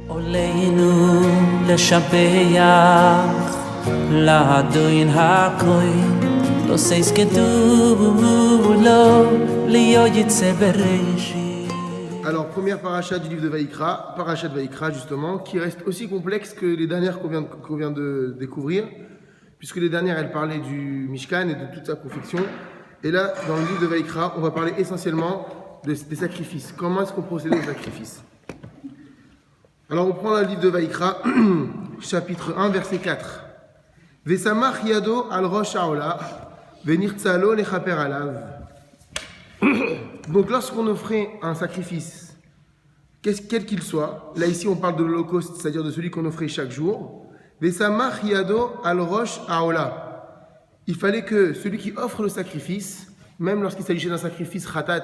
עלינו לשבח לאדון הכהן לא שיסגדו לו להיות יצא בראשית. Alors, première paracha du livre de Vaïkra, paracha de Vaïkra justement, qui reste aussi complexe que les dernières qu'on vient de découvrir, puisque les dernières elles parlaient du Mishkan et de toute sa confection. Et là, dans le livre de Vaïkra, on va parler essentiellement des sacrifices. Comment est-ce qu'on procède aux sacrifices? Alors, on prend le livre de Vaïkra, chapitre 1, verset 4. Vesamach yado al rosh haolah, venirtzalo lechaper alav. Donc, lorsqu'on offrait un sacrifice, quel qu'il soit, là ici on parle de l'holocauste, c'est-à-dire de celui qu'on offrait chaque jour, Vesamach yado al rosh haolah. Il fallait que celui qui offre le sacrifice, même lorsqu'il s'agissait d'un sacrifice ratat,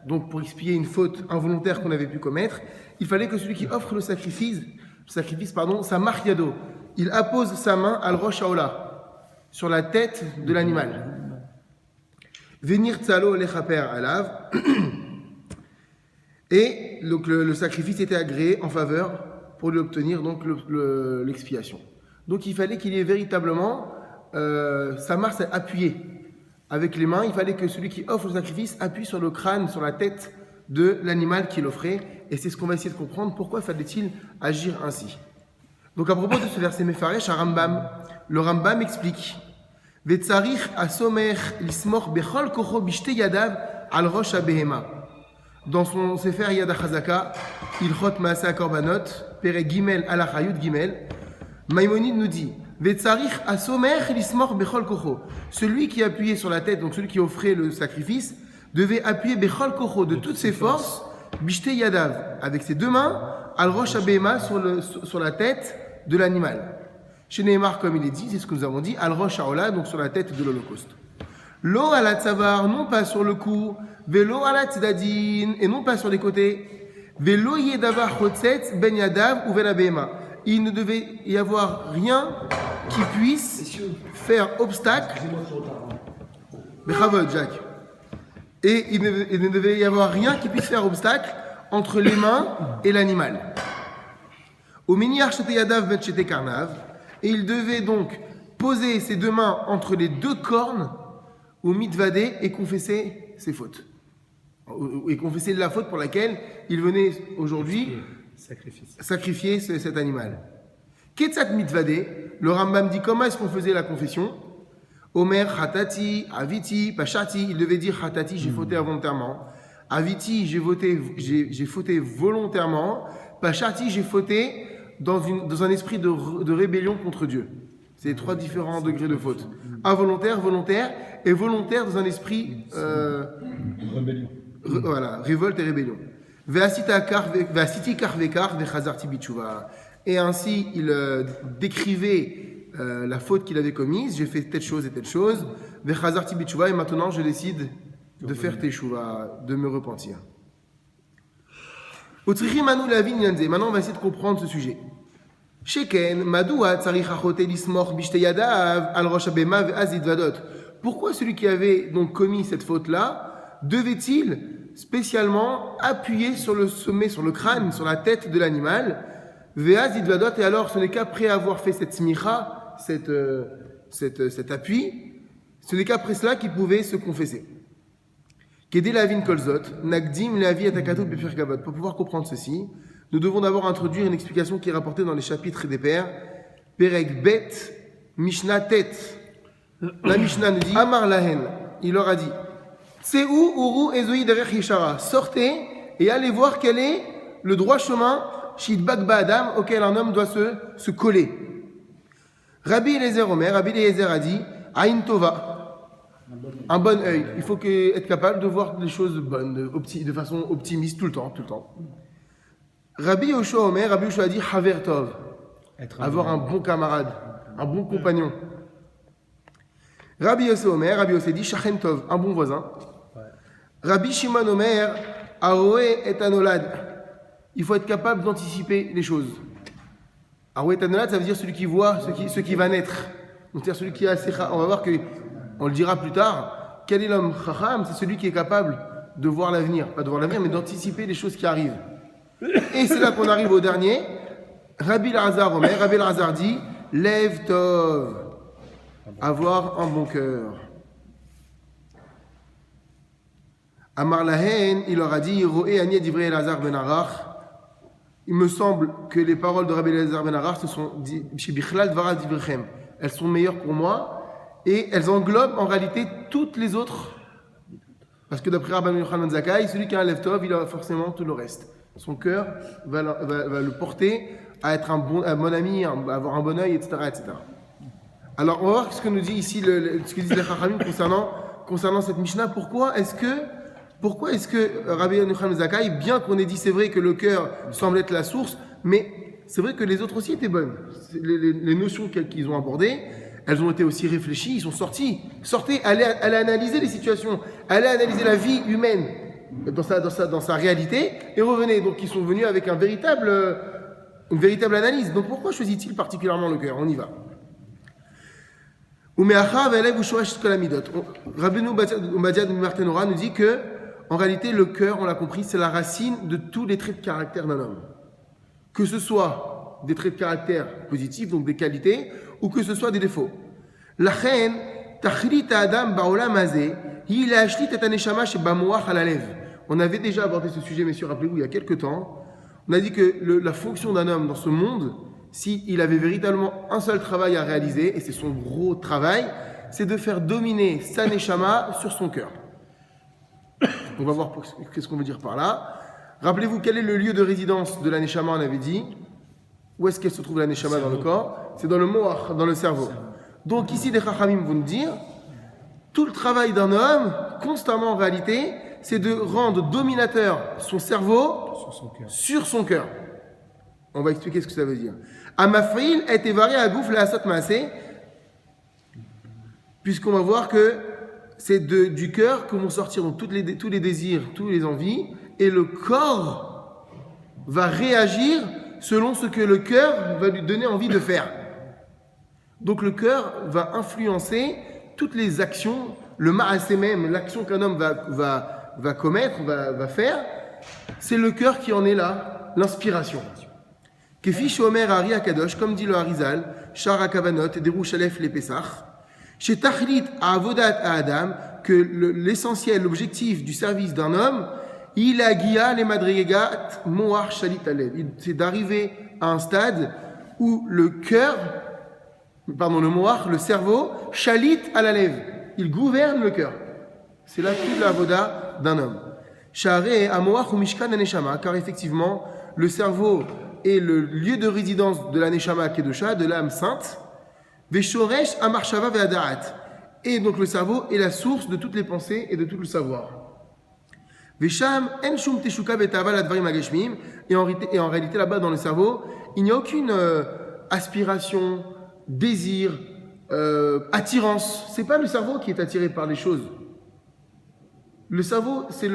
donc pour expier une faute involontaire qu'on avait pu commettre, il fallait que celui qui offre le sacrifice, Samach yado, il appose sa main al rosh haolah, sur la tête de l'animal. Venir tzalo lechaper alav, et donc le sacrifice était agréé en faveur pour lui obtenir donc l'expiation. Donc il fallait qu'il y ait véritablement sa main appuyée avec les mains. Il fallait que celui qui offre le sacrifice appuie sur le crâne, sur la tête de l'animal qu'il offrait, et c'est ce qu'on va essayer de comprendre. Pourquoi fallait-il agir ainsi? Donc à propos de ce verset Mefaresh, le Rambam explique. Vetzarich asomer lismor bechol kocho bishte yadav al rosh habehema. Dans son Sefer Yad HaChazaka, Ilchot Maaseh Korbanot, Perek Gimel Alachayut Gimel, Maïmonide nous dit Vetzarich asomer lismor bechol kocho. Celui qui appuyait sur la tête, donc celui qui offrait le sacrifice, devait appuyer bechol kocho de toutes ses forces, bishte yadav, avec ses deux mains, al rosh habehema, sur la tête de l'animal. Chez Neymar, comme il est dit, c'est ce que nous avons dit, al rosh haolah, donc sur la tête de l'Holocauste. Lo ala tzavar, non pas sur le cou, velo ala tzedadin, et non pas sur les côtés, velo yedavar chotzetz ben yadav ou ben abema. Il ne devait y avoir rien qui puisse faire obstacle. Bechavod, Jacques. Et il ne devait y avoir rien qui puisse faire obstacle entre les mains et l'animal. Au miniar chete yadav ben chete karnav. Et il devait donc poser ses deux mains entre les deux cornes au mitvadé et confesser ses fautes. Et confesser la faute pour laquelle il venait aujourd'hui sacrifier cet animal. Ketsat mitvadé, le Rambam dit comment est-ce qu'on faisait la confession? Omer, Hatati, Aviti, Pashati, il devait dire Hatati, j'ai fauté involontairement. Aviti, j'ai fauté volontairement. Pashati, j'ai fauté dans un esprit de rébellion contre Dieu. C'est trois différents degrés de faute. Involontaire, volontaire, et volontaire dans un esprit rébellion. Voilà, révolte et rébellion. Et ainsi, il décrivait la faute qu'il avait commise. J'ai fait telle chose et telle chose. Et maintenant, je décide de faire teshuva, de me repentir. Maintenant, on va essayer de comprendre ce sujet. Pourquoi celui qui avait donc commis cette faute-là devait-il spécialement appuyer sur le sommet, sur le crâne, sur la tête de l'animal? Et alors, ce n'est qu'après avoir fait cette smicha, cet appui, ce n'est qu'après cela qu'il pouvait se confesser. Pour pouvoir comprendre ceci, nous devons d'abord introduire une explication qui est rapportée dans les chapitres des pères. Perek Bet, Mishnah Tet. La Mishnah nous dit Amar Lahen, il leur a dit Tseu uru ezoi derech yeshara. Sortez et allez voir quel est le droit chemin Shidbak Ba'adam auquel un homme doit se coller. Rabbi Eliezer Omer, Rabbi Eliezer a dit Aïn Tova. Un bon œil. Il faut être capable de voir les choses bonnes, de façon optimiste tout le temps. Rabbi Yoshua Omer, Rabbi Yoshua a dit Haver Tov. Avoir un bon camarade, un bon compagnon. Rabbi Yossé Omer, Rabbi Yossé dit Shachen Tov, un bon voisin. Rabbi Shimon Omer, Aroé et Anolad. Il faut être capable d'anticiper les choses. Aroé et Anolad, ça veut dire celui qui voit ce qui va naître. Donc c'est-à-dire celui qui a Secha. On va voir que on le dira plus tard, quel est l'homme chacham? C'est celui qui est capable de voir l'avenir, pas de voir l'avenir, mais d'anticiper les choses qui arrivent. Et c'est là qu'on arrive au dernier, Rabbi Elazar Omer, Rabbi Elazar dit, Lev Tov, avoir un bon cœur. Amar Lahen, il leur a dit, Roé Anieh Divrei Elazar ben Arach. Il me semble que les paroles de Rabbi Elazar ben Arach, ce sont chez Bichlal Dvarav Divrechem. Elles sont meilleures pour moi et elles englobent en réalité toutes les autres. Parce que d'après Rabbi Yochanan ben Zakkai, celui qui a un Lev Tov, il a forcément tout le reste. Son cœur va le porter à être un bon ami, à avoir un bon œil, etc., etc. Alors, on va voir ce que nous dit ici, ce que disent les Chachamim concernant cette Mishnah. Pourquoi est-ce que Rabbi Yochanan ben Zakkai, bien qu'on ait dit c'est vrai que le cœur semble être la source, mais c'est vrai que les autres aussi étaient bonnes. Les notions qu'ils ont abordées, elles ont été aussi réfléchies, ils sont sortis. Sortez, allez analyser les situations, allez analyser la vie humaine dans sa réalité et revenez. Donc ils sont venus avec une véritable analyse. Donc pourquoi choisit-il particulièrement le cœur? On y va. Rabbeinu Obadia de Martenora nous dit que en réalité le cœur, on l'a compris, c'est la racine de tous les traits de caractère d'un homme. Que ce soit des traits de caractère positifs, donc des qualités, ou que ce soit des défauts. Lachen, tachlit adam baolam hazeh, hi la'ashlit et haneshama shebamoach halalev. On avait déjà abordé ce sujet, messieurs, rappelez-vous, il y a quelques temps. On a dit que la fonction d'un homme dans ce monde, s'il avait véritablement un seul travail à réaliser, et c'est son gros travail, c'est de faire dominer sa neshama sur son cœur. On va voir qu'est-ce qu'on veut dire par là. Rappelez-vous, quel est le lieu de résidence de la neshama, on avait dit. Où est-ce qu'elle se trouve la neshama dans le corps? C'est dans le moach, dans le cerveau. Donc ici, les chachamim vont nous dire, tout le travail d'un homme, constamment en réalité, c'est de rendre dominateur son cerveau sur son cœur. On va expliquer ce que ça veut dire. Amafril a été varié à gouf la asat maaseh, puisqu'on va voir que c'est du cœur que vont sortir donc, tous les désirs, toutes les envies, et le corps va réagir selon ce que le cœur va lui donner envie de faire. Donc le cœur va influencer toutes les actions, le ma'aseh même, l'action qu'un homme va commettre, va faire, c'est le cœur qui en est là, l'inspiration. Kefi shomer Ari Akadosh, comme dit le Harizal, Shar HaKavanot, Derush Aleph le Pesach, chez Tachlit Avodat Adam, que l'essentiel, l'objectif du service d'un homme, il a guia les madrigat moar shalit alev. C'est d'arriver à un stade où le moar, le cerveau, shalit à la lèvre. Il gouverne le cœur. C'est là toute la voda d'un homme. Share amoach ou mishkan aneshama, car effectivement, le cerveau est le lieu de résidence de la neshama kedusha, de l'âme sainte. Veshoresh amarshava ve'adaat. Et donc le cerveau est la source de toutes les pensées et de tout le savoir. Vesham en shum teshuka betava ladvarim ageshmim. Et en réalité, là-bas, dans le cerveau, il n'y a aucune aspiration, désir, attirance. C'est pas le cerveau qui est attiré par les choses. Le cerveau, c'est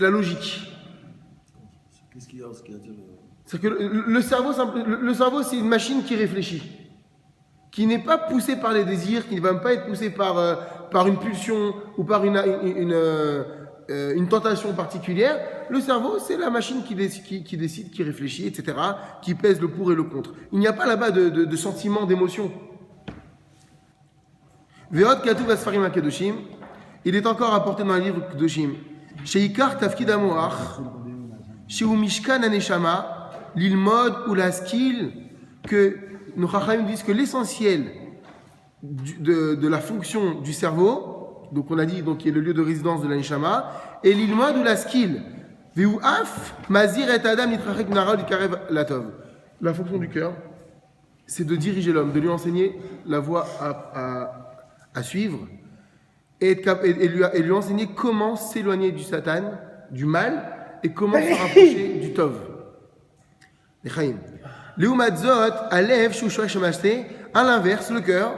la logique. Qu'est-ce qu'il y a attire C'est que le cerveau, c'est une machine qui réfléchit, qui n'est pas poussée par les désirs, qui ne va même pas être poussée par une pulsion ou par une tentation particulière. Le cerveau, c'est la machine qui décide, qui réfléchit, etc., qui pèse le pour et le contre. Il n'y a pas là-bas de sentiment, d'émotion. Ve'od katuv asfarim hakedoshim, il est encore apporté dans le livre Kedoshim. Sheikar tafkid hamoach, sheu mishkan haneshama, l'ilmod ou la skill, que nos chachamim disent que l'essentiel de la fonction du cerveau, donc on a dit donc qui est le lieu de résidence de la neshama, et l'ilmod ou la skill. Ve'u af mazir et adam nitrachek nara du karev latov. La fonction du cœur, c'est de diriger l'homme, de lui enseigner la voie à suivre et lui enseigner comment s'éloigner du Satan, du mal, et comment se rapprocher du Tov. À l'inverse, le cœur,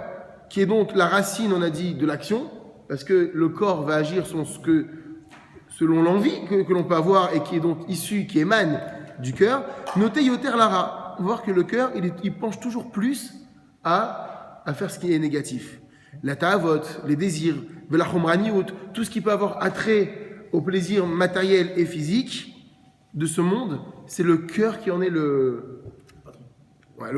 qui est donc la racine, on a dit, de l'action, parce que le corps va agir selon l'envie que l'on peut avoir et qui est donc issue, qui émane du cœur. Notez Yoter Lara. On va voir que le cœur, il penche toujours plus à faire ce qui est négatif. La ta'avot, les désirs, tout ce qui peut avoir attrait au plaisir matériel et physique, de ce monde, c'est le cœur qui en est le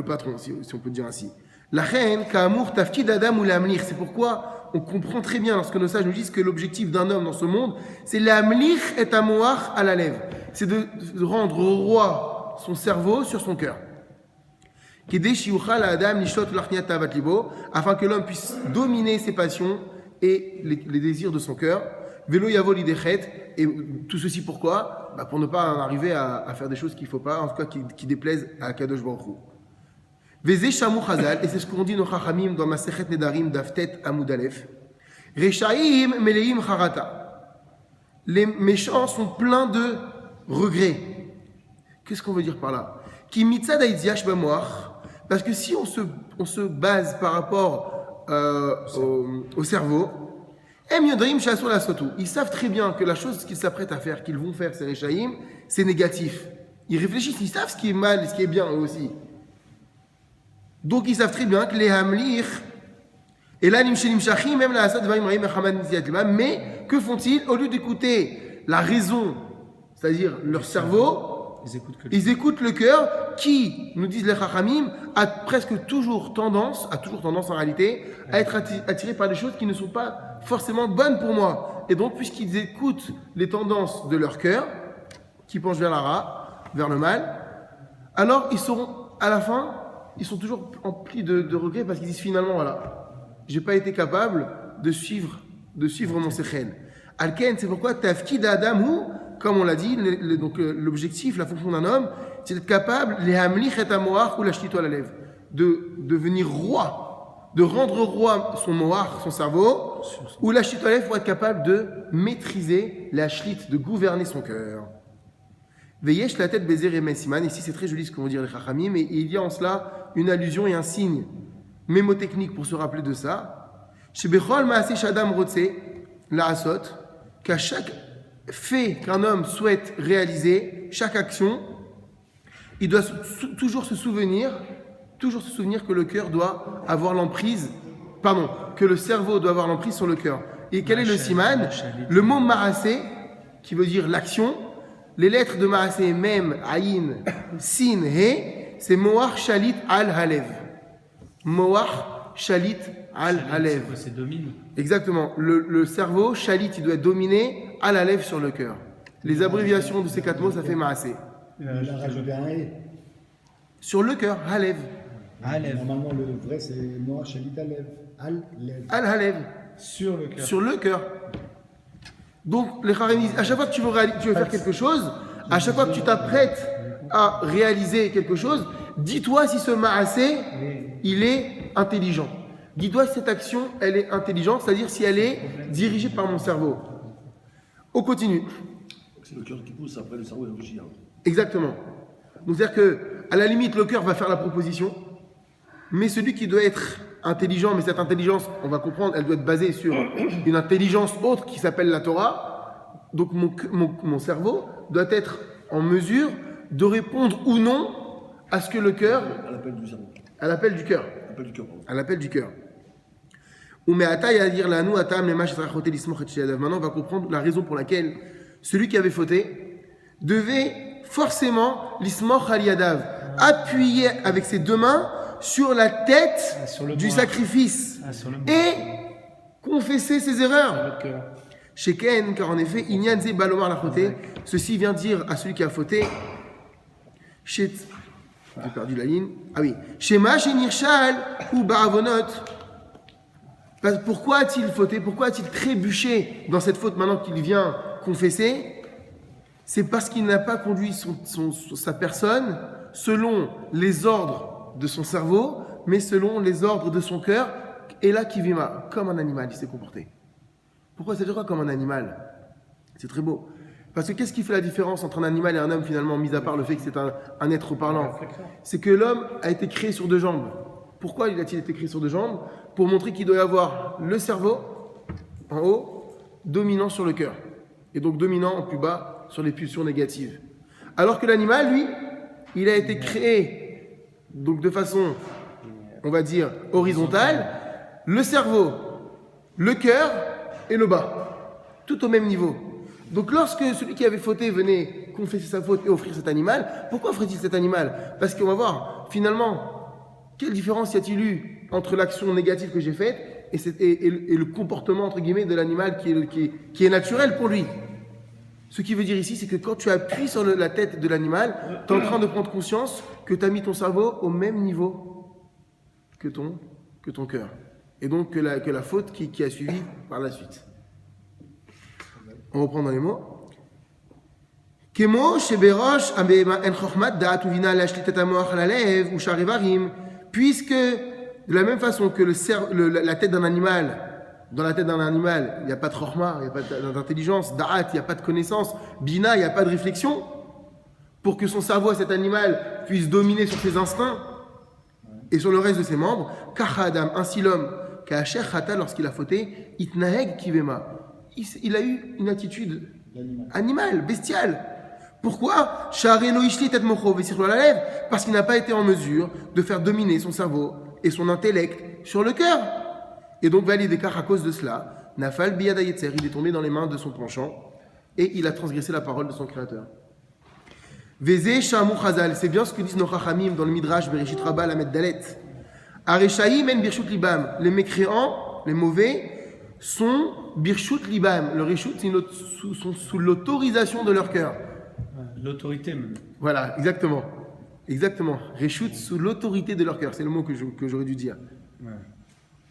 patron, si on peut dire ainsi. La reine, Ka'amour, Tafkid Adam ou l'Amlir. C'est pourquoi on comprend très bien lorsque nos sages nous disent que l'objectif d'un homme dans ce monde, c'est l'Amlir et Amoar à la lèvre. C'est de rendre au roi son cerveau sur son cœur. Afin que l'homme puisse dominer ses passions et les désirs de son cœur. Vélo yavo l'idéchet. Et tout ceci pourquoi ? Pour ne pas en arriver à faire des choses qu'il ne faut pas, en tout cas qui déplaisent à Kadosh Baruch Hu. Vezé Shamou Chazal, et c'est ce qu'on dit nos Chachamim dans Masechet Nedarim d'Aftet Amud Aleph. Rechaim Meleim Charata. Les méchants sont pleins de regrets. Qu'est-ce qu'on veut dire par là ? Ki mitzad haïdziach b'moach, parce que si on se base par rapport au cerveau, ils savent très bien que la chose qu'ils s'apprêtent à faire, qu'ils vont faire, ces Rechaim, c'est négatif. Ils réfléchissent, ils savent ce qui est mal et ce qui est bien eux aussi. Donc ils savent très bien que les Hamlir, et là, même la mais que font-ils ? Au lieu d'écouter la raison, c'est-à-dire leur cerveau, ils écoutent le cœur qui, nous disent les Chachamim, a toujours tendance en réalité, à être attiré par des choses qui ne sont pas forcément bonnes pour moi. Et donc, puisqu'ils écoutent les tendances de leur cœur, qui penchent vers vers le mal, alors ils seront, à la fin, ils sont toujours emplis de regrets parce qu'ils disent finalement, voilà, j'ai pas été capable de suivre mon sechel. Alken, c'est pourquoi tafkid adam ou, comme on l'a dit, donc l'objectif, la fonction d'un homme, c'est d'être capable, les hamlich et amoach ou l'ashtito à la lèvre, de devenir roi, de rendre roi son moach, son cerveau, ou l'ashtito à la lèvre pour être capable de maîtriser la shlit, de gouverner son cœur. Veyesh la tête baiser et messiman. Ici, c'est très joli ce qu'on veut dire les Chachamim, mais il y a en cela une allusion et un signe mémotechnique pour se rappeler de ça. Chez Bechol Maaseh Shadam Rotse, la Asot, qu'à chaque fait qu'un homme souhaite réaliser, chaque action, il doit toujours se souvenir que le cœur doit avoir l'emprise, que le cerveau doit avoir l'emprise sur le cœur. Et quel est le siman ? Le mot Maaseh, qui veut dire l'action. Les lettres de Maaseh, Mem, Aïn, Sin, He, c'est Moach Shalit al Halev. Moach Shalit al Halev. C'est domine. Exactement. Le cerveau, Shalit, il doit dominer al Halev sur le cœur. Les abréviations de ces 4 mots, ça fait Maaseh. Il a rajouté un E. Sur le cœur, Halev. Normalement, le vrai, c'est Moach Shalit al Halev. Al Halev. Sur le cœur. Sur le cœur. Donc, les Chachamim disent, à chaque fois que tu veux faire quelque chose, à chaque fois que tu t'apprêtes à réaliser quelque chose, dis-toi si ce Maaseh, il est intelligent. Dis-toi si cette action, elle est intelligente, c'est-à-dire si elle est dirigée par mon cerveau. On continue. C'est le cœur qui pousse, après le cerveau réfléchit. Exactement. Donc, c'est-à-dire qu'à la limite, le cœur va faire la proposition, mais celui qui doit être intelligent, mais cette intelligence, on va comprendre, elle doit être basée sur une intelligence autre qui s'appelle la Torah. Donc mon cerveau doit être en mesure de répondre ou non à ce que le cœur... À l'appel du cerveau. À l'appel du cœur. L'appel du cœur, pardon. À l'appel du cœur. Maintenant, on va comprendre la raison pour laquelle celui qui avait fauté devait forcément l'ismoch al yadav, appuyer avec ses 2 mains sur la tête du sacrifice et confesser ses erreurs. Chez Ken, car en effet, Inyanze Balomar la faute, ceci vient dire à celui qui a fauté, j'ai perdu la ligne, Shema Shenirshal ou Baravonot. Pourquoi a-t-il fauté? Pourquoi a-t-il trébuché dans cette faute maintenant qu'il vient confesser? C'est parce qu'il n'a pas conduit sa personne selon les ordres de son cerveau, mais selon les ordres de son cœur. Et là, Kivima, comme un animal, il s'est comporté. Pourquoi ça veut dire quoi comme un animal? C'est très beau. Parce que qu'est-ce qui fait la différence entre un animal et un homme finalement, mis à part le fait que c'est un être parlant? C'est que l'homme a été créé sur 2 jambes. Pourquoi a-t-il été créé sur 2 jambes? Pour montrer qu'il doit y avoir le cerveau en haut, dominant sur le cœur, et donc dominant en plus bas sur les pulsions négatives. Alors que l'animal, lui, il a été créé donc de façon, on va dire, horizontale, le cerveau, le cœur et le bas, tout au même niveau. Donc lorsque celui qui avait fauté venait confesser sa faute et offrir cet animal. Pourquoi offrait-il cet animal? Parce qu'on va voir, finalement, quelle différence y a-t-il eu entre l'action négative que j'ai faite et le comportement, entre guillemets, de l'animal qui est naturel pour lui. Ce qui veut dire ici, c'est que quand tu appuies sur la tête de l'animal, tu es en train de prendre conscience que tu as mis ton cerveau au même niveau que ton cœur. Et donc que la faute qui a suivi par la suite. On reprend dans les mots. Puisque de la même façon que la tête d'un animal, dans la tête d'un animal, il n'y a pas de chokhma, il n'y a pas d'intelligence, da'at, il n'y a pas de connaissance, bina, il n'y a pas de réflexion, pour que son cerveau à cet animal puisse dominer sur ses instincts et sur le reste de ses membres, kachadam, ainsi l'homme, ka'asher chata, lorsqu'il a fauté, itnaheg kivema. Il a eu une attitude animale, bestiale. Pourquoi? Parce qu'il n'a pas été en mesure de faire dominer son cerveau et son intellect sur le cœur. Et donc, à cause de cela, Nafal biyad hayetzer, il est tombé dans les mains de son penchant et il a transgressé la parole de son créateur. Veze shamu chazal, c'est bien ce que disent nos chachamim dans le Midrash Bereshit Rabbah Lamed Dalet. Areshaim en birshut libam, les mécréants, les mauvais, sont birshut libam. Le reshut, sont sous l'autorisation de leur cœur. L'autorité même. Voilà, exactement. Exactement. Reshut, sous l'autorité de leur cœur. C'est le mot que j'aurais dû dire. Ouais.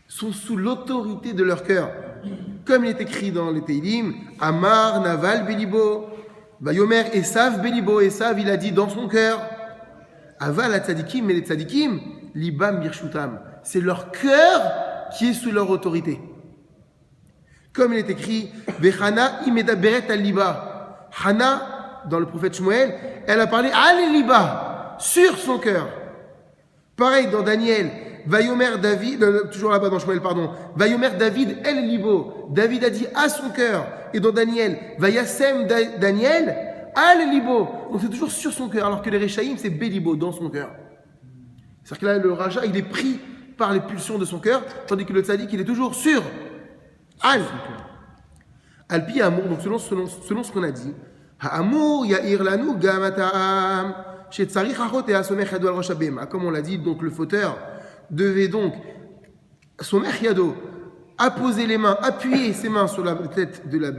Sont sous l'autorité de leur cœur. Comme il est écrit dans les Teilim, Amar, Naval, Belibo, Vayomer, Esav, Belibo, Esav, il a dit dans son cœur, Aval, la tzadikim, mais les tzadikim, Libam, Birshutam. C'est leur cœur qui est sous leur autorité. Comme il est écrit, Vechana, Imeda, Beret, al-Liba. Hana, dans le prophète Shmuel, elle a parlé al-Liba, sur son cœur. Pareil dans Daniel, Vayomer David, toujours là-bas dans Shmuel, pardon, Vayomer David El Libo, David a dit à son cœur, et dans Daniel, Vayasem Daniel Al Libo, donc c'est toujours sur son cœur, alors que les Rechaïm c'est Belibo, dans son cœur. C'est-à-dire que là, le Raja, il est pris par les pulsions de son cœur, tandis que le Tzadik, il est toujours sur Al. Alpi Amour, donc selon ce qu'on a dit, Ha'amour Ya'ir Lanu Gamata'am, Shetzarich Achot et Asomech Yado al Roshabema, comme on l'a dit, donc le fauteur devait donc, Somech Yado, apposer les mains, appuyer ses mains sur la tête de la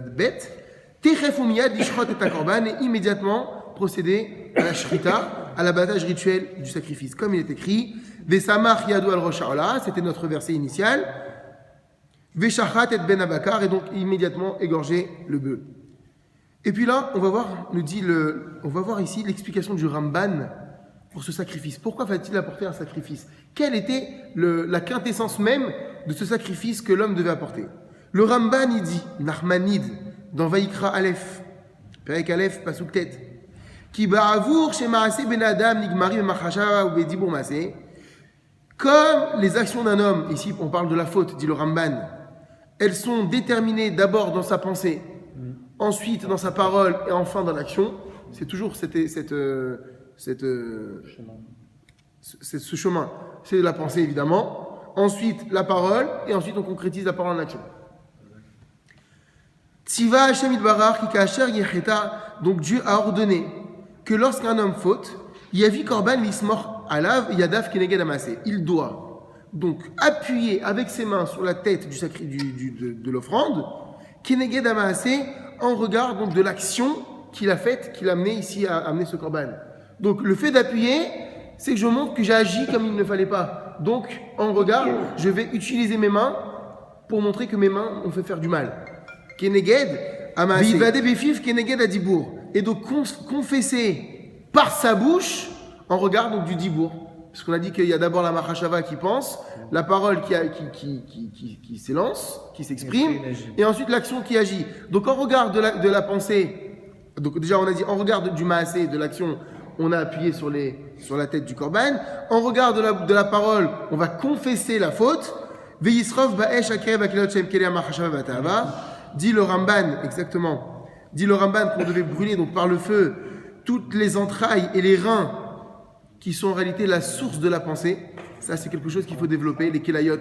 bête, Techefumiyad Lishrot et Takorban, et immédiatement procéder à la shrita, à l'abattage rituel du sacrifice. Comme il est écrit, Vesamach Yado al Rosha'ola, c'était notre verset initial, Veshachat et Ben Abakar, et donc immédiatement égorger le bœuf. Et puis là, on va voir ici l'explication du Ramban pour ce sacrifice. Pourquoi fallait-il apporter un sacrifice? Quelle était la quintessence même de ce sacrifice que l'homme devait apporter? Le Ramban, il dit, Nachmanid, dans Vaïkra Aleph, Perek Aleph, Pasuk Tet, Ki ba'avour chez Maaseh ben Adam, Nigmari, Machasha, ou Bedibur Maaseh, comme les actions d'un homme, ici on parle de la faute, dit le Ramban, elles sont déterminées d'abord dans sa pensée, ensuite dans sa parole et enfin dans l'action. C'est toujours ce chemin. C'est la pensée évidemment, ensuite la parole et ensuite on concrétise la parole en action. Tziva Hashem Idbarar ki kasher yecheta, donc Dieu a ordonné que lorsqu'un homme faute, yavi korban lismor alav yadav keneged amaseh, il doit donc appuyer avec ses mains sur la tête de l'offrande keneged amaseh, en regard donc de l'action qu'il a faite, qu'il a amené ici à amener ce korban. Donc le fait d'appuyer, c'est que je montre que j'ai agi comme il ne fallait pas. Donc en regard, je vais utiliser mes mains pour montrer que mes mains ont fait faire du mal. Keneged amaseh. Vivade befif keneged adibour. Et donc confesser par sa bouche en regard donc du dibour. Parce qu'on a dit qu'il y a d'abord la machashava qui pense, la parole qui s'élance, qui s'exprime, et ensuite l'action qui agit. Donc en regard de la pensée, donc déjà on a dit en regard du maasé, de l'action, on a appuyé sur la tête du korban. En regard de la parole, on va confesser la faute. Ve'yisrof ba'esh akev akilot shem kelea machashava v'atava. Dit le Ramban, exactement. Dit le Ramban qu'on devait brûler donc par le feu toutes les entrailles et les reins qui sont en réalité la source de la pensée. Ça, c'est quelque chose qu'il faut développer, les kelayot.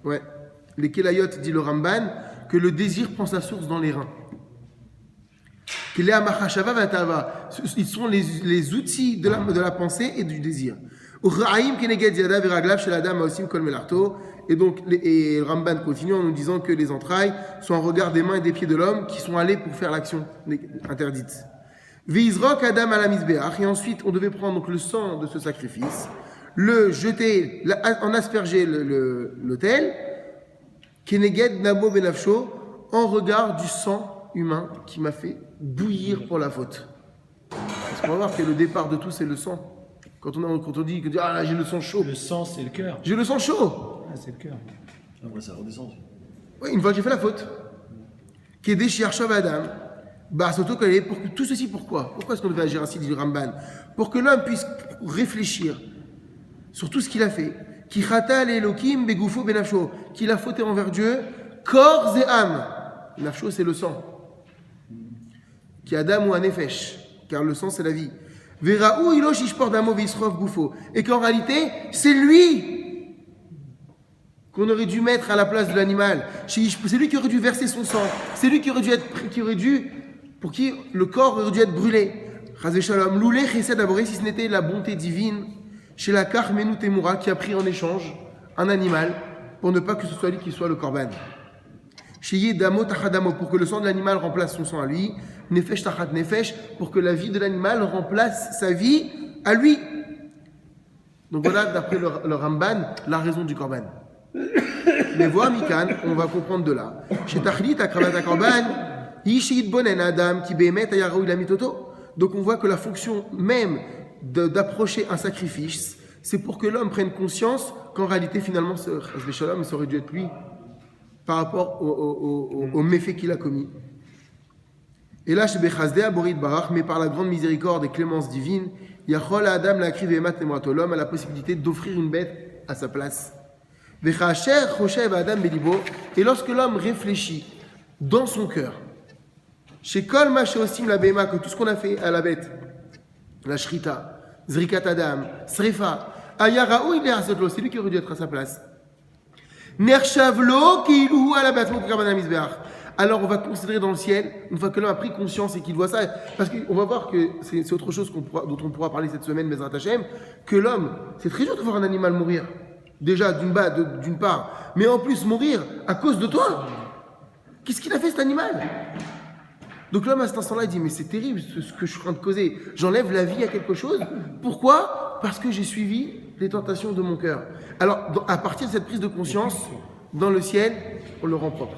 Ouais. Les kelayot, dit le Ramban, que le désir prend sa source dans les reins. Ils sont les outils de la pensée et du désir. Et donc, et Ramban continue en nous disant que les entrailles sont un regard des mains et des pieds de l'homme qui sont allés pour faire l'action interdite. Et ensuite, on devait prendre donc le sang de ce sacrifice, le jeter, en asperger l'autel, Keneged Nabo Benafsho, en regard du sang humain qui m'a fait bouillir pour la faute. Parce qu'on va voir que le départ de tout, c'est le sang. Quand on dit que ah, là, j'ai le sang chaud. Le sang, c'est le cœur. J'ai le sang chaud. Ah, c'est le cœur. Après, ça redescend. Oui, une fois que j'ai fait la faute. Kedesh Yarshav Adam. Bah, surtout pour tout ceci, pourquoi est-ce qu'on devait agir ainsi, dit le Ramban? Pour que l'homme puisse réfléchir sur tout ce qu'il a fait. Ki chata l'Elokim begufo benafsho. Qu'il a fauté envers Dieu, corps et âme. Nafsho, c'est le sang. Ki Adam ou Anefesh. Car le sang, c'est la vie. Vera'ou ilosh ishpor damo veisrov gufo. Et qu'en réalité, c'est lui qu'on aurait dû mettre à la place de l'animal. C'est lui qui aurait dû verser son sang. C'est lui qui aurait dû pour qui le corps aurait dû être brûlé. Chazé Shalom, Loulé Chesed Aboré, si ce n'était la bonté divine, chez la Karmenu Temura, qui a pris en échange un animal, pour ne pas que ce soit lui qui soit le korban. Chez Yedamo Tachadamo, pour que le sang de l'animal remplace son sang à lui, Nefesh Tachat Nefesh, pour que la vie de l'animal remplace sa vie à lui. Donc voilà, d'après le Ramban, la raison du korban. Mais voilà, Mikan, on va comprendre de là. Chez Tachlit, Akravat Korban, donc on voit que la fonction même d'approcher un sacrifice, c'est pour que l'homme prenne conscience qu'en réalité finalement ça aurait dû être lui par rapport au méfait qu'il a commis. Et là, mais par la grande miséricorde et clémence divine, l'homme a la possibilité d'offrir une bête à sa place. Et lorsque l'homme réfléchit dans son cœur, chez Kol Mashéosim la Béma, que tout ce qu'on a fait à la bête, la Shrita, Zrikat Adam, Srefa, Ayaraou, il est à cette c'est lui qui aurait dû être à sa place. Nershavlo, qui ou à la bête, alors on va considérer dans le ciel, une fois que l'homme a pris conscience et qu'il voit ça, parce qu'on va voir que c'est autre chose dont on pourra parler cette semaine, Bezrat Hashem, que l'homme, c'est très dur de voir un animal mourir. Déjà, d'une part, mais en plus mourir à cause de toi. Qu'est-ce qu'il a fait cet animal? Donc l'homme à cet instant-là, il dit, mais c'est terrible ce que je suis en train de causer. J'enlève la vie à quelque chose. Pourquoi? Parce que j'ai suivi les tentations de mon cœur. Alors, à partir de cette prise de conscience, dans le ciel, on le rend propre.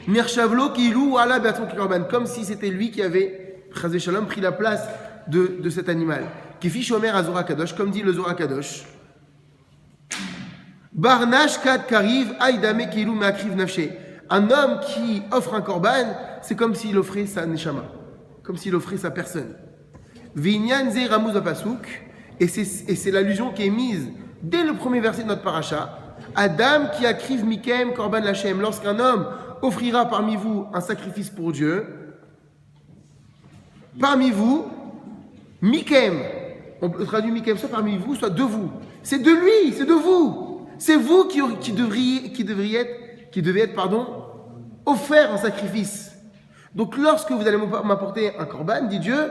Mirshavlo Kilou ala Beaton Kirban, comme si c'était lui qui avait, Chazé Shalom, pris la place de cet animal. Kifi Shomer Azora Kadosh, comme dit le Zora Kadosh. Barnash Kad Kariv, Aïdame Kilou Makriv Nafshe. Un homme qui offre un korban, c'est comme s'il offrait sa neshama, comme s'il offrait sa personne. Vinyan Ze Ramuz Apasuk, et c'est l'allusion qui est mise dès le premier verset de notre paracha. Adam qui akriv mikem korban lachem, lorsqu'un homme offrira parmi vous un sacrifice pour Dieu, parmi vous, mikem, on traduit mikem, soit parmi vous, soit de vous. C'est de lui, c'est de vous. C'est vous qui devez être, offert en sacrifice. Donc lorsque vous allez m'apporter un korban, dit Dieu,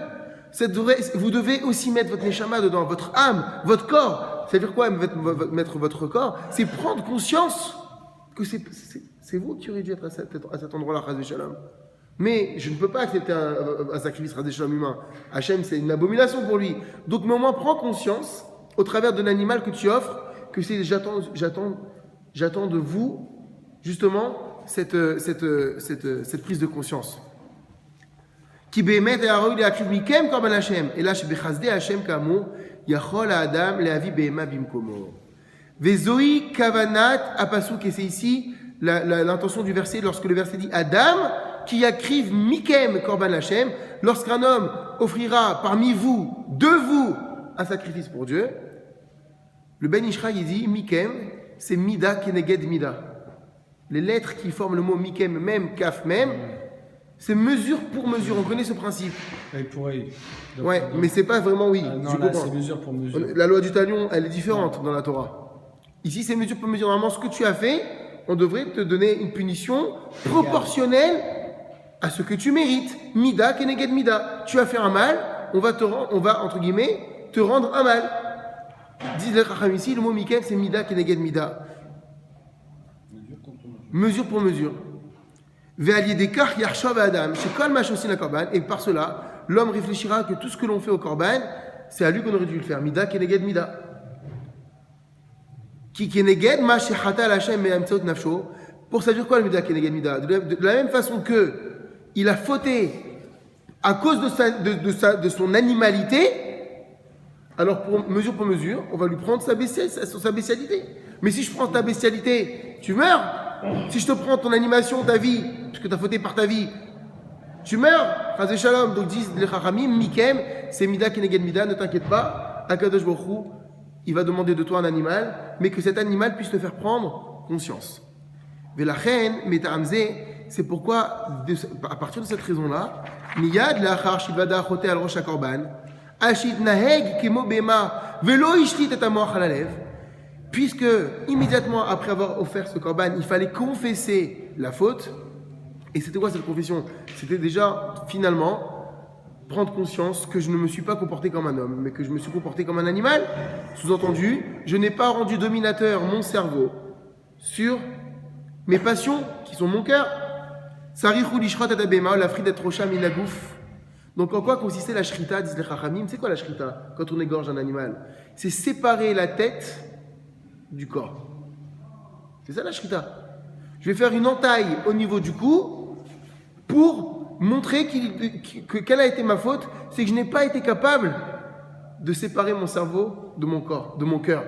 vous devez aussi mettre votre neshama dedans, votre âme, votre corps. Ça veut dire quoi, mettre votre corps? C'est prendre conscience que c'est vous qui aurez dû être à cet endroit-là, Chazé Shalom. Mais je ne peux pas accepter un sacrifice Chazé Shalom humain. Hachem, c'est une abomination pour lui. Donc, mais au moins, prends conscience, au travers de l'animal que tu offres, que c'est j'attends de vous, justement, cette prise de conscience. Qui bémet et aroui de akriv mikem korban Hashem. Et là, chez Bechazde Hashem kamo, yachol Adam leavi behema bimkomo. Vezoi kavanat apasuk, et c'est ici l'intention du verset, lorsque le verset dit Adam qui akriv mikem korban Hashem, lorsqu'un homme offrira parmi vous, de vous, un sacrifice pour Dieu. Le Ben Ishra, il dit mikem, c'est mida keneged mida. Les lettres qui forment le mot mikem, même, kaf, même, c'est mesure pour mesure. On connaît ce principe. Œil pour œil. Ouais, mais c'est pas vraiment oui. Non, là, c'est mesure pour mesure. La loi du talion, elle est différente dans la Torah. Ici, c'est mesure pour mesure. Normalement, ce que tu as fait, on devrait te donner une punition proportionnelle à ce que tu mérites. Mida keneged mida. Tu as fait un mal, on va entre guillemets, te rendre un mal. Disent les Chacham ici, le mot Mikem, c'est mida keneged mida. Mesure pour mesure. Et par cela, l'homme réfléchira que tout ce que l'on fait au korban, c'est à lui qu'on aurait dû le faire. Mida keneged mida. Ki keneged ma shechata al Hashem me'amtsaot nafsho. Pour ça dire quoi le mida keneged mida? De la même façon que il a fauté à cause de son animalité, alors pour mesure, on va lui prendre sa bestialité. Mais si je prends ta bestialité, tu meurs. Si je te prends ton animation, ta vie, puisque tu as fauté par ta vie, tu meurs. Chazé shalom. Donc disent les Chachamim, Mikem, c'est mida keneged mida, ne t'inquiète pas. Akadosh Baruch Hu, il va demander de toi un animal, mais que cet animal puisse te faire prendre conscience. Velachen, metamze, c'est pourquoi, à partir de cette raison-là, miyad lachar shivada chote al rosh hakorban, ashit naheg kemo bema, velo ishtit et amoach halalev, puisque immédiatement après avoir offert ce korban, il fallait confesser la faute. Et c'était quoi cette confession? C'était déjà finalement prendre conscience que je ne me suis pas comporté comme un homme, mais que je me suis comporté comme un animal. Sous-entendu, je n'ai pas rendu dominateur mon cerveau sur mes passions qui sont mon cœur. Sarichou lishrat adabema, la fride rocha minagouf. Donc en quoi consistait la shrita, disent les Chachamim? C'est quoi la shrita quand on égorge un animal? C'est séparer la tête du corps. C'est ça la shrita. Je vais faire une entaille au niveau du cou pour montrer quelle a été ma faute, c'est que je n'ai pas été capable de séparer mon cerveau de mon corps, de mon cœur.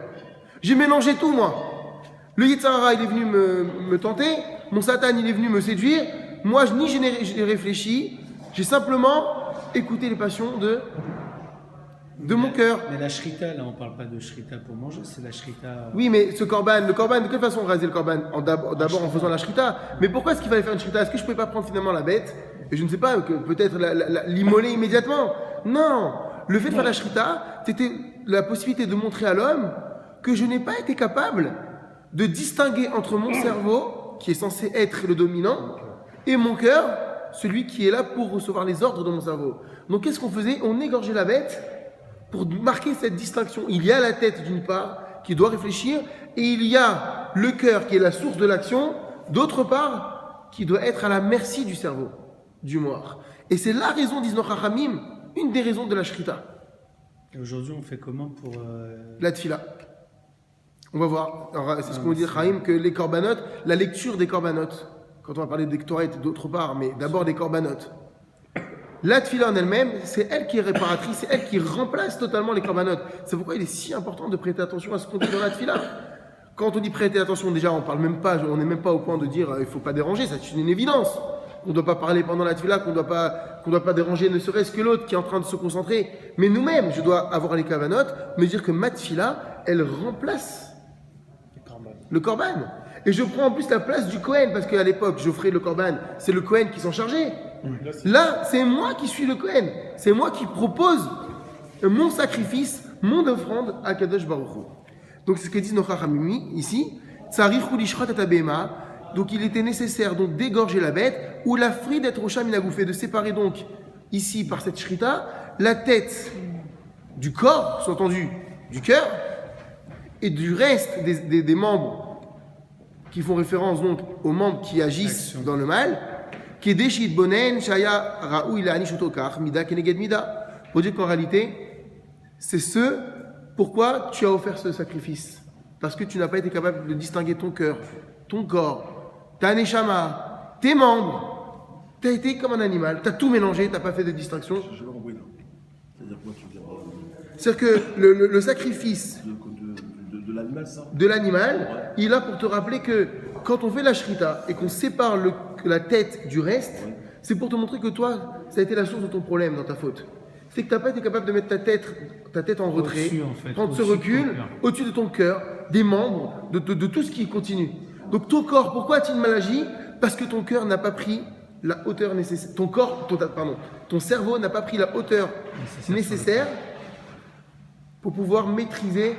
J'ai mélangé tout, moi. Le Yetzer Hara, il est venu me tenter, mon Satan, il est venu me séduire. Moi, je n'ai réfléchi, j'ai simplement écouté les passions de mon cœur. Mais la shrita, là, on parle pas de shrita pour manger, c'est la shrita. Oui, mais le korban, de quelle façon on rasait le korban? D'abord en faisant la shrita. Mais pourquoi est-ce qu'il fallait faire une shrita? Est-ce que je ne pouvais pas prendre finalement la bête et je ne sais pas, peut-être l'immoler immédiatement? Non. Le fait de faire la shrita, c'était la possibilité de montrer à l'homme que je n'ai pas été capable de distinguer entre mon cerveau, qui est censé être le dominant, et mon cœur, celui qui est là pour recevoir les ordres de mon cerveau. Donc qu'est-ce qu'on faisait? On égorgeait la bête pour marquer cette distinction. Il y a la tête d'une part qui doit réfléchir et il y a le cœur qui est la source de l'action, d'autre part qui doit être à la merci du cerveau, du mort. Et c'est la raison, disent nos Chachamim, une des raisons de la shrita. Et aujourd'hui, on fait comment pour la tfila. On va voir. Alors, c'est ce qu'on dit Chaim, que les korbanot, la lecture des korbanot, quand on va parler des Torah d'autre part, mais d'abord des korbanot. La tfila en elle-même, c'est elle qui est réparatrice, c'est elle qui remplace totalement les korbanot. C'est pourquoi il est si important de prêter attention à ce qu'on dit dans la tfila. Quand on dit prêter attention, déjà, on n'est même pas au point de dire il ne faut pas déranger, ça c'est une évidence. On ne doit pas parler pendant la tfila, qu'on ne doit pas déranger ne serait-ce que l'autre qui est en train de se concentrer. Mais nous-mêmes, je dois avoir les kavanot, me dire que ma tfila, elle remplace le korban. Et je prends en plus la place du Kohen, parce qu'à l'époque, j'offrais le korban, c'est le Kohen qui s'en chargeait. Là, c'est moi qui suis le Kohen. C'est moi qui propose mon sacrifice, mon offrande à Kadosh Baruch Hu. Donc c'est ce que disent nos Chachamim ici. Tsarichou lishrat et abema. Donc il était nécessaire donc d'égorger la bête, ou la fride d'être rocha minagoufé, de séparer donc ici par cette shrita la tête du corps, sous-entendu du cœur, et du reste des membres qui font référence donc aux membres qui agissent dans le mal, qui est déchit bonen shaya raou il ani shotokar mida keneged mida, pour dire qu'en réalité c'est ce pourquoi tu as offert ce sacrifice, parce que tu n'as pas été capable de distinguer ton cœur, ton corps, ta neshama, tes membres. Tu as été comme un animal, tu as tout mélangé, tu n'as pas fait de distinction. Je n'ai pas compris, là. C'est-à-dire quoi tu veux dire C'est-à-dire que le sacrifice de l'animal, ça? De l'animal, il est là pour te rappeler que quand on fait la shrita et qu'on sépare la tête du reste, c'est pour te montrer que toi, ça a été la source de ton problème dans ta faute. C'est que tu n'as pas été capable de mettre ta tête en retrait, prendre ce recul au-dessus de ton cœur, des membres, de tout ce qui continue. Donc ton corps, pourquoi a-t-il mal agi? Parce que ton cœur n'a pas pris la hauteur nécessaire. Ton cerveau n'a pas pris la hauteur nécessaire pour pouvoir maîtriser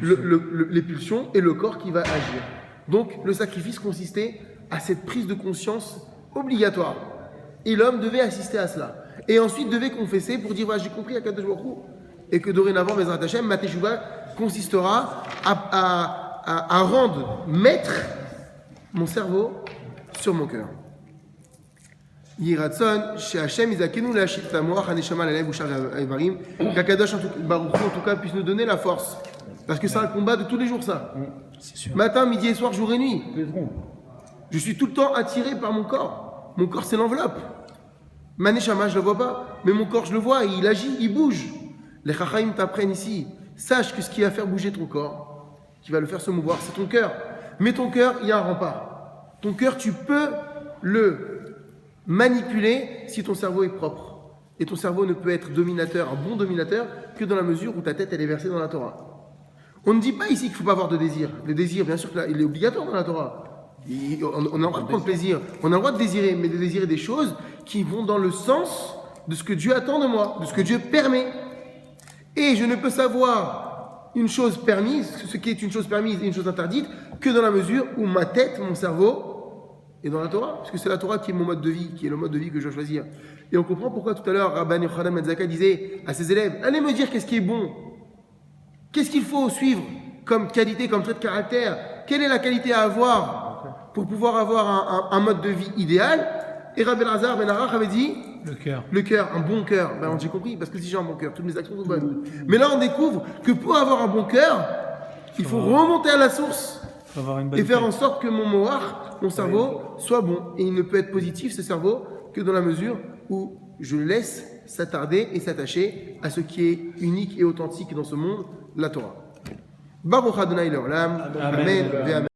les pulsions et le corps qui va agir. Donc le sacrifice consistait à cette prise de conscience obligatoire. Et l'homme devait assister à cela. Et ensuite devait confesser pour dire voilà, j'ai compris à Kadosh Baruch Hu, et que dorénavant, Bezrat Hashem, ma teshuva consistera à rendre maître mon cerveau sur mon cœur. Yiratson, chez Hashem, Izakenu, la Shita Moach, Haneshama, la Lev, Ushar, Evarim, qu'Akadosh Baruch Hu, en tout cas, puisse nous donner la force. Parce que c'est un combat de tous les jours, ça. C'est sûr. Matin, midi et soir, jour et nuit. Je suis tout le temps attiré par mon corps. Mon corps, c'est l'enveloppe. Maneshama, je ne le vois pas, mais mon corps, je le vois, il agit, il bouge. Les Chachaim t'apprennent ici. Sache que ce qui va faire bouger ton corps, qui va le faire se mouvoir, c'est ton cœur. Mais ton cœur, il y a un rempart. Ton cœur, tu peux le manipuler si ton cerveau est propre. Et ton cerveau ne peut être dominateur, un bon dominateur, que dans la mesure où ta tête, elle est versée dans la Torah. On ne dit pas ici qu'il ne faut pas avoir de désir. Le désir, bien sûr, il est obligatoire dans la Torah. On a le droit de prendre plaisir. On a le droit de désirer, mais de désirer des choses qui vont dans le sens de ce que Dieu attend de moi, de ce que Dieu permet. Et je ne peux savoir une chose permise, ce qui est une chose permise et une chose interdite, que dans la mesure où ma tête, mon cerveau est dans la Torah. Parce que c'est la Torah qui est mon mode de vie, qui est le mode de vie que je dois choisir. Et on comprend pourquoi tout à l'heure, Rabban Yochanan ben Zakkai disait à ses élèves, allez me dire qu'est-ce qui est bon. Qu'est-ce qu'il faut suivre comme qualité, comme trait de caractère? Quelle est la qualité à avoir pour pouvoir avoir un mode de vie idéal? Et Rabbi Elazar ben Arach avait dit le cœur, un bon cœur. Ben, j'ai compris, parce que si j'ai un bon cœur, toutes mes actions sont bonnes. Mais là, on découvre que pour avoir un bon cœur, il faut remonter à la source et faire en sorte que mon moar, mon cerveau, soit bon. Et il ne peut être positif, ce cerveau, que dans la mesure où je le laisse s'attarder et s'attacher à ce qui est unique et authentique dans ce monde, la Torah. Baruch Adonai l'Olam. Amen. Amen.